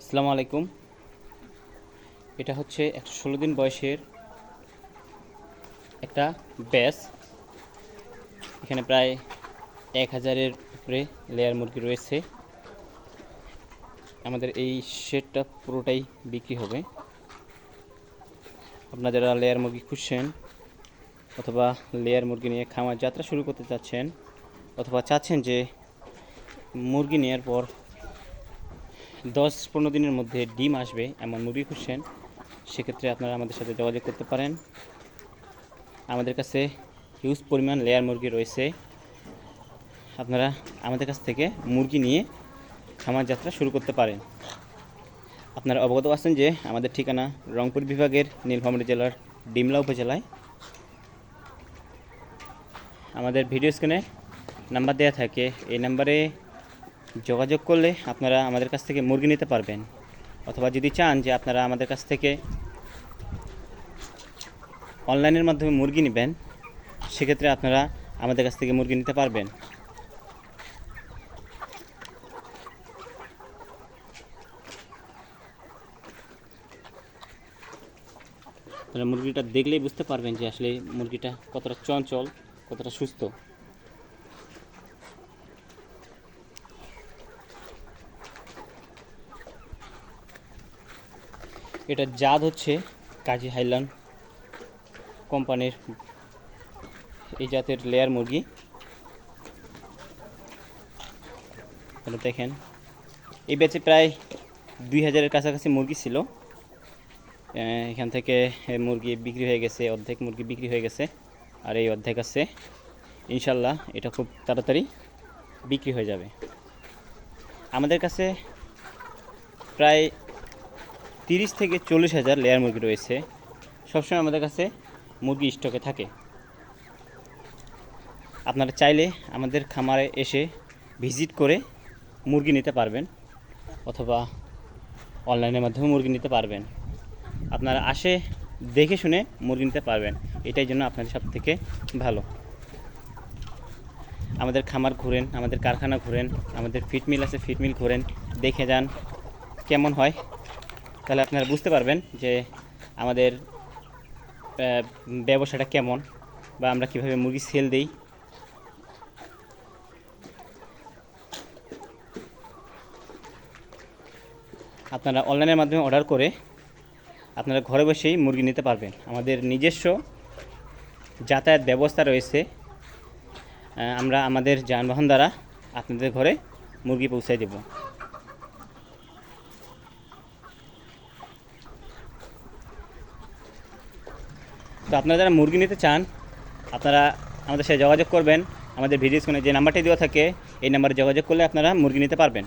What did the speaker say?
আসসালামু আলাইকুম। এটা হচ্ছে 116 দিন বয়সের একটা ব্যাচ। এখানে প্রায় 1000-এর উপরে লেয়ার মুরগি রয়েছে। আমাদের এই শেডটা পুরোটাই বিক্রি হবে। আপনারা যারা লেয়ার মুরগি খুঁজছেন অথবা লেয়ার মুরগি নিয়ে খামার যাত্রা শুরু করতে চাচ্ছেন অথবা চাচ্ছেন যে মুরগি নেওয়ার পর 10-15 দিনের মধ্যে ডিম আসবে এমন মুরগি খুঁজছেন, সেক্ষেত্রে আপনারা আমাদের সাথে যোগাযোগ করতে পারেন। আমাদের কাছে হিউজ পরিমাণ লেয়ার মুরগি রয়েছে। আপনারা আমাদের কাছ থেকে মুরগি নিয়ে খামার যাত্রা শুরু করতে পারেন। আপনারা অবগত আছেন যে আমাদের ঠিকানা রংপুর বিভাগের নীলফামারী জেলার ডিমলা উপজেলায়। আমাদের ভিডিও স্ক্রিনে নাম্বার দেওয়া থাকে, এই নাম্বারে যোগাযোগ করলে আপনারা আমাদের কাছ থেকে মুরগি নিতে পারবেন। অথবা যদি চান যে আপনারা আমাদের কাছ থেকে অনলাইনের মাধ্যমে মুরগি নেবেন, সেক্ষেত্রে আপনারা আমাদের কাছ থেকে মুরগি নিতে পারবেন। আপনারা মুরগিটা দেখলেই বুঝতে পারবেন যে আসলে মুরগিটা কতটা চঞ্চল, কতটা সুস্থ। এটা জাত হচ্ছে কাজী হাইলান কোম্পানির এই জাতের লেয়ার মুরগি। এটা দেখেন, এই ব্যাচে প্রায় 2000-এর কাছাকাছি মুরগি ছিল। এখান থেকে মুরগি বিক্রি হয়ে গেছে, অর্ধেক মুরগি বিক্রি হয়ে গেছে, আর এই অর্ধেক আছে। ইনশাল্লাহ এটা খুব তাড়াতাড়ি বিক্রি হয়ে যাবে। আমাদের কাছে প্রায় 30-40 হাজার লেয়ার মুরগি রয়েছে। সবসময় আমাদের কাছে মুরগি স্টকে থাকে। আপনারা চাইলে আমাদের খামারে এসে ভিজিট করে মুরগি নিতে পারবেন অথবা অনলাইনের মাধ্যমে মুরগি নিতে পারবেন। আপনারা আসে দেখে শুনে মুরগি নিতে পারবেন, এটাই জন্য আপনাদের সব থেকে ভালো। আমাদের খামার ঘুরেন, আমাদের কারখানা ঘুরেন, আমাদের ফিট মিল আছে, ফিট মিল ঘুরেন, দেখে যান কেমন হয়। তাহলে আপনারা বুঝতে পারবেন যে আমাদের ব্যবসাটা কেমন বা আমরা কীভাবে মুরগি সেল দিই। আপনারা অনলাইনের মাধ্যমে অর্ডার করে আপনারা ঘরে বসেই মুরগি নিতে পারবেন। আমাদের নিজস্ব যাতায়াত ব্যবস্থা রয়েছে। আমরা আমাদের যানবাহন দ্বারা আপনাদের ঘরে মুরগি পৌঁছায় দেব। তো আপনারা যারা মুরগি নিতে চান, আপনারা আমাদের সাথে যোগাযোগ করবেন। আমাদের ভিডিও স্ক্রিনে যে নাম্বারটি দেওয়া থাকে, এই নাম্বারে যোগাযোগ করলে আপনারা মুরগি নিতে পারবেন।